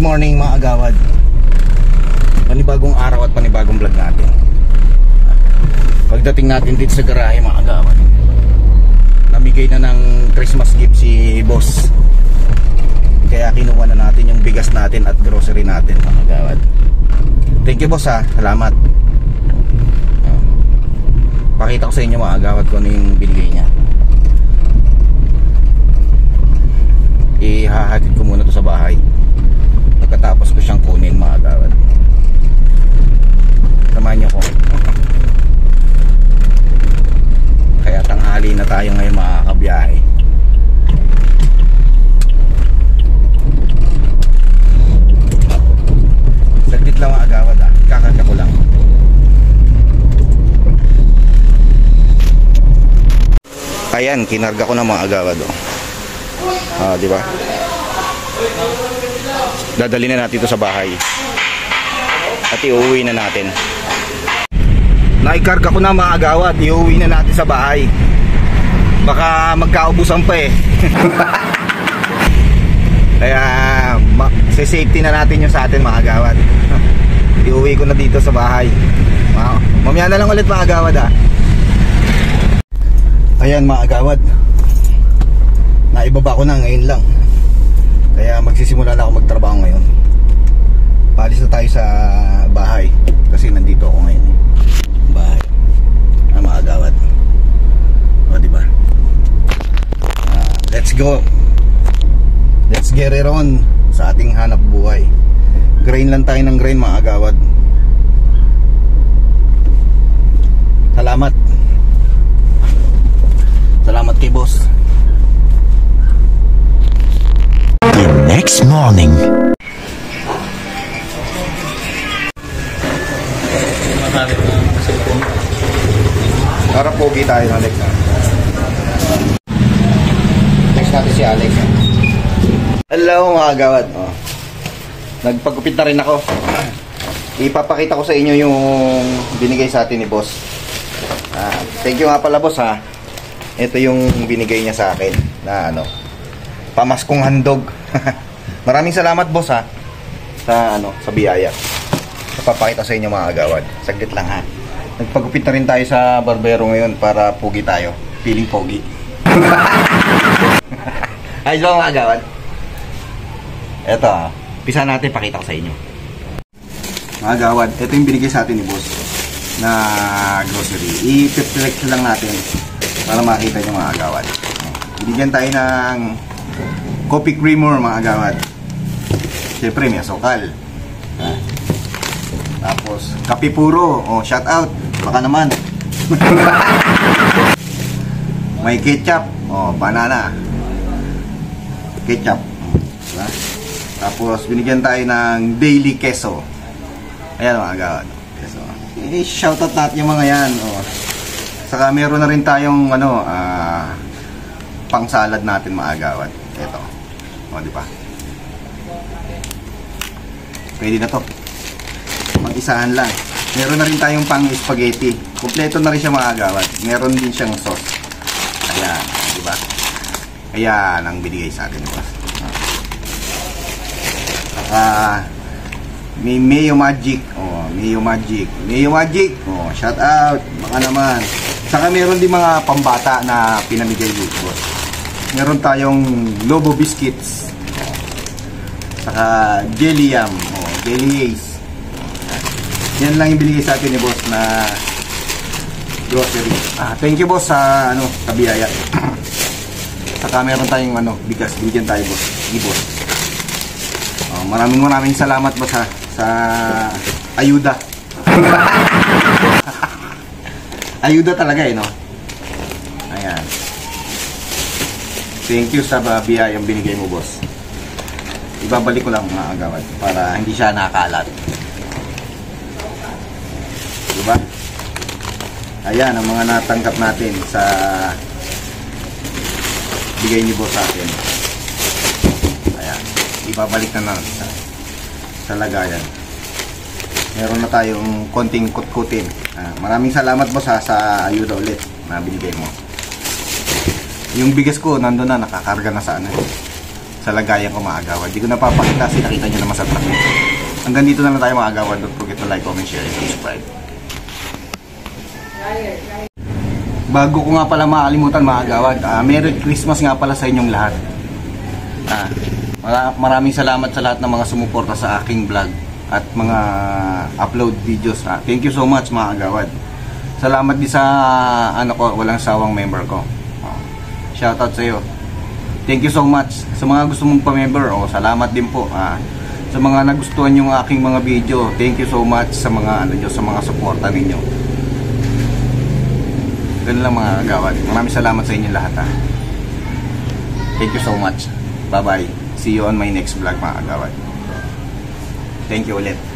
morning mga agawad. Panibagong araw at panibagong vlog natin. Pagdating natin dito sa garahe mga agawad, namigay na ng Christmas gift si boss. Kaya kinuha na natin yung bigas natin at grocery natin mga agawad. Thank you boss ha, salamat. Pakita ko sa inyo mga agawad kung ano yung binigay niya. Ihahatid ko muna to sa bahay pagkatapos ko siyang kunin mga agawad. Samahan niyo ko. Kaya tanghali na tayo ngayon makakabiyahe. Saglit lang mga agawad ha, kakarga ko lang. Ayan, kinarga ko na mga agawad di ba? Dadali na natin ito sa bahay at iuwi na natin. Naikarga ko na mga agawad, iuwi na natin sa bahay. Baka magkaubusan pa eh. Kaya safety na natin yung sa atin mga agawad. Iuwi ko na dito sa bahay. Mamaya na lang ulit mga agawad ha. Ayan mga agawad, naibaba ko na ngayon lang. Kaya magsisimula na ako magtrabaho ngayon. Paalis na tayo sa bahay kasi nandito ako ngayon bahay. Mga agawad, diba? Let's go. Let's get it on sa ating hanap buhay. Grain lang tayo ng grain mga agawad. Salamat. Salamat kay boss. The next morning. Para pogi tayo Alex. Next natin si Alex. Hello mga agawad. Nagpagupit na rin ako. Ipapakita ko sa inyo yung binigay sa atin ni boss. Thank you nga pala boss ha. Ito yung binigay niya sa akin na pamaskong handog. Maraming salamat boss ha sa biyaya. Papakita sa inyo mga agawad. Saglit lang ha. Nagpagupit na rin tayo sa barbero ngayon para pogi tayo. Feeling pogi. Ayos ba mga agawad? Ito ha. Pisa natin, pakita ko sa inyo. Mga agawad, ito yung binigay sa atin ni boss na grocery. I-select lang natin para makita nyo mga agawad. Binigyan tayo ng coffee creamer mga agawad. Siyempre may asukal. Tapos kape puro. Shout out. Baka naman. May ketchup. Banana. Ketchup. Diba? Tapos binigyan tayo ng daily queso. Ayan mga agawad. Queso. Shout out natin yung mga yan. Saka meron na rin tayong pang salad natin mga agawad. Ito. Di ba? Pwede na to. Mag-isahan lang. Meron na rin tayong pang spaghetti. Kompleto na rin siya mga agawad. Meron din siyang sauce. Ayan, di ba? Ayan ang binigay sa atin, boss. Saka may Mayo Magic. Mayo Magic. Mayo Magic. Shout out. Baka naman. Saka meron din mga pambata na pinamigay dito, boss. Meron tayong Lobo Biscuits. Saka Jelly Yum. Jelly Ace. Yan lang yung binigay sa atin ni boss na grocery. Thank you boss sa sa biyaya. Saka meron tayong bigas. Bigyan tayo boss. Sige boss. Maraming salamat boss sa ayuda. Ayuda talaga no. Ayan. Thank you sa biyaya yung binigay mo boss. Ibabalik ko lang mga agawad para hindi siya nakalat. Diba? Ayan ang mga natanggap natin sa bigay ni boss sa atin. Ayan. Ibabalik na sa lagayan. Meron na tayong konting kutkutin. Maraming salamat boss sa ayuda ulit na binigay mo. Yung bigas ko nandun na, nakakarga na sa sa lagayan ko mga agawan. Hindi ko napapakita kasi nakita nyo naman sa truck. Hanggang dito na lang tayo mga agawan. Don't forget to like, comment, share, and subscribe. Bago ko nga pala makalimutan mga agawan, Merry Christmas nga pala sa inyong lahat. Maraming salamat sa lahat ng mga sumuporta sa aking vlog at mga upload videos. Thank you so much mga agawad. Salamat din sa walang sawang member ko. Shoutout sa iyo. Thank you so much. Sa mga gusto mong pa-member, salamat din po. Sa mga nagustuhan yung aking mga video, thank you so much sa mga sa mga suporta ninyo. Ganun lang mga agawad. Maraming salamat sa inyo lahat. Thank you so much. Bye bye. See you on my next vlog mga agawad. Thank you ulit.